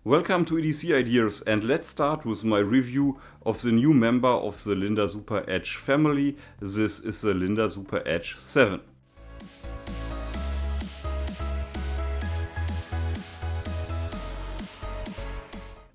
Welcome to EDC Ideas, and let's start with my review of the new member of the Linder Super Edge family. This is the Linder Super Edge 7.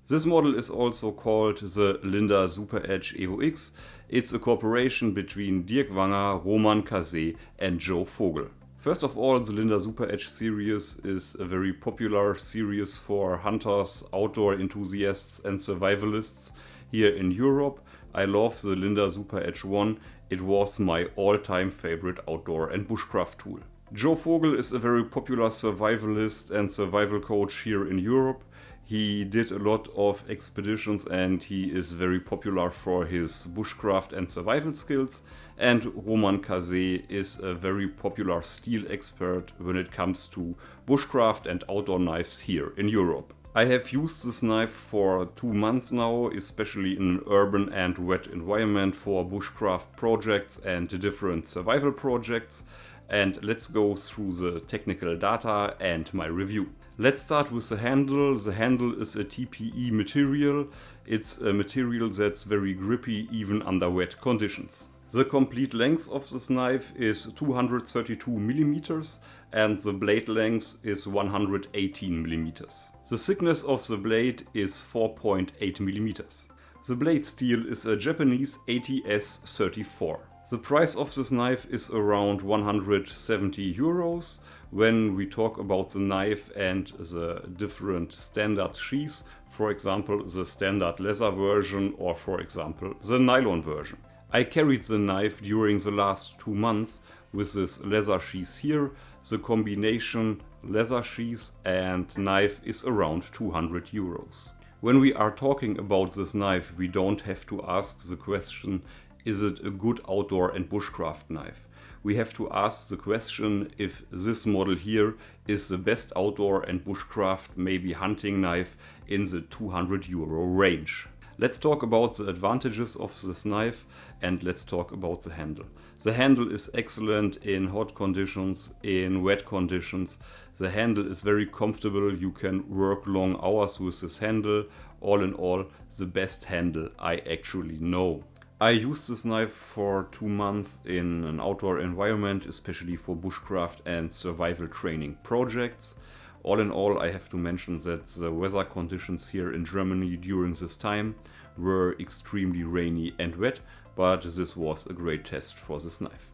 This model is also called the Linder Super Edge Evo-X. It's a cooperation between Dirk Wanger, Kasé and Joe Vogel. First of all, the Linder Super Edge series is a very popular series for hunters, outdoor enthusiasts and survivalists here in Europe. I love the Linder Super Edge 1. It was my all-time favorite outdoor and bushcraft tool. Joe Vogel is a very popular survivalist and survival coach here in Europe. He did a lot of expeditions and he is very popular for his bushcraft and survival skills. And Kasé is a very popular steel expert when it comes to bushcraft and outdoor knives here in Europe. I have used this knife for 2 months now, especially in an urban and wet environment for bushcraft projects and different survival projects. And let's go through the technical data and my review. Let's start with the handle. The handle is a TPE material. It's a material that's very grippy even under wet conditions. The complete length of this knife is 232 millimeters and the blade length is 118 millimeters. The thickness of the blade is 4.8 millimeters. The blade steel is a Japanese ATS-34. The price of this knife is around 170 euros. When we talk about the knife and the different standard sheaths, for example the standard leather version or for example the nylon version. I carried the knife during the last 2 months with this leather sheath here. The combination leather sheath and knife is around 200 euros. When we are talking about this knife, we don't have to ask the question, is it a good outdoor and bushcraft knife? We have to ask the question if this model here is the best outdoor and bushcraft, maybe hunting knife in the 200 euro range. Let's talk about the advantages of this knife and let's talk about the handle. The handle is excellent in hot conditions, in wet conditions. The handle is very comfortable. You can work long hours with this handle. All in all, the best handle I actually know. I used this knife for 2 months in an outdoor environment, especially for bushcraft and survival training projects. All in all, I have to mention that the weather conditions here in Germany during this time were extremely rainy and wet, but this was a great test for this knife.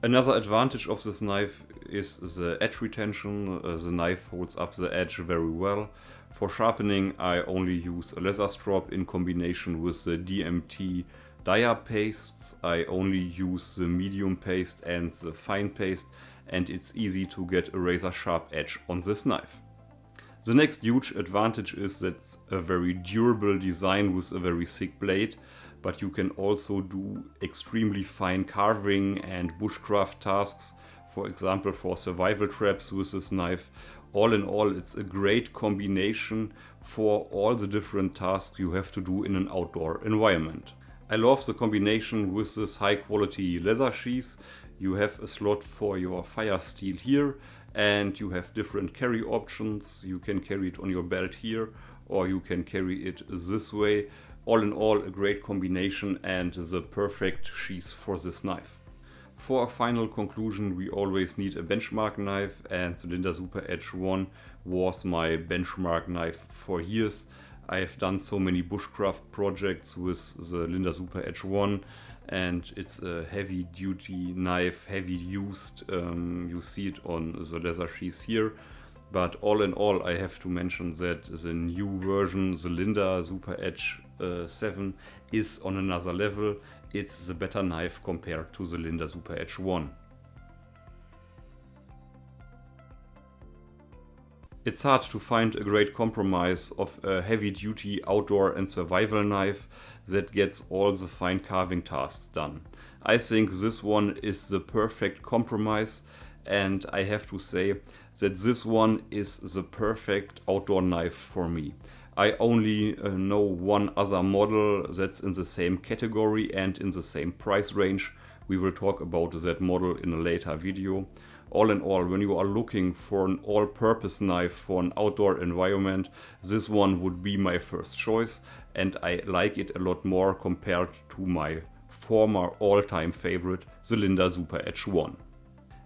Another advantage of this knife is the edge retention. The knife holds up the edge very well. For sharpening, I only use a leather strop in combination with the DMT dia pastes. I only use the medium paste and the fine paste, and it's easy to get a razor sharp edge on this knife. The next huge advantage is that it's a very durable design with a very thick blade, but you can also do extremely fine carving and bushcraft tasks, for example for survival traps with this knife. All in all, it's a great combination for all the different tasks you have to do in an outdoor environment. I love the combination with this high quality leather sheath. You have a slot for your fire steel here and you have different carry options. You can carry it on your belt here or you can carry it this way. All in all, a great combination and the perfect sheath for this knife. For a final conclusion, we always need a benchmark knife, and the Linder Super Edge 1 was my benchmark knife for years. I have done so many bushcraft projects with the Linder Super Edge 1 and it's a heavy duty knife, heavy used. You see it on the leather sheath here. But all in all, I have to mention that the new version, the Linder Super Edge 7, is on another level. It's the better knife compared to the Linder Super Edge 1. It's hard to find a great compromise of a heavy-duty outdoor and survival knife that gets all the fine carving tasks done. I think this one is the perfect compromise, and I have to say that this one is the perfect outdoor knife for me. I only know one other model that's in the same category and in the same price range. We will talk about that model in a later video. All in all, when you are looking for an all-purpose knife for an outdoor environment, this one would be my first choice, and I like it a lot more compared to my former all-time favorite, the Linder Super Edge 1.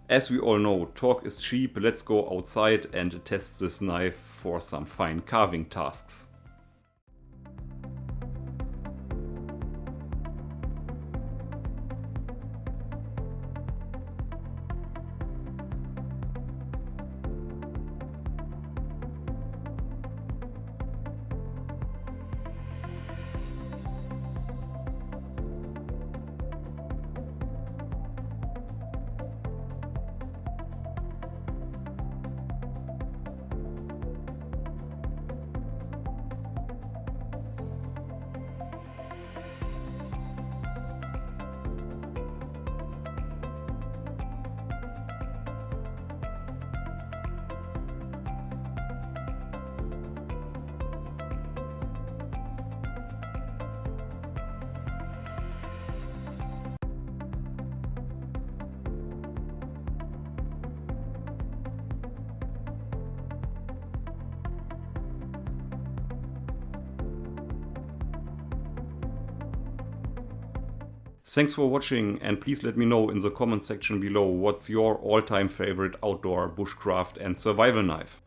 As we all know, torque is cheap. Let's go outside and test this knife for some fine carving tasks. Thanks for watching, and please let me know in the comment section below what's your all-time favorite outdoor bushcraft and survival knife.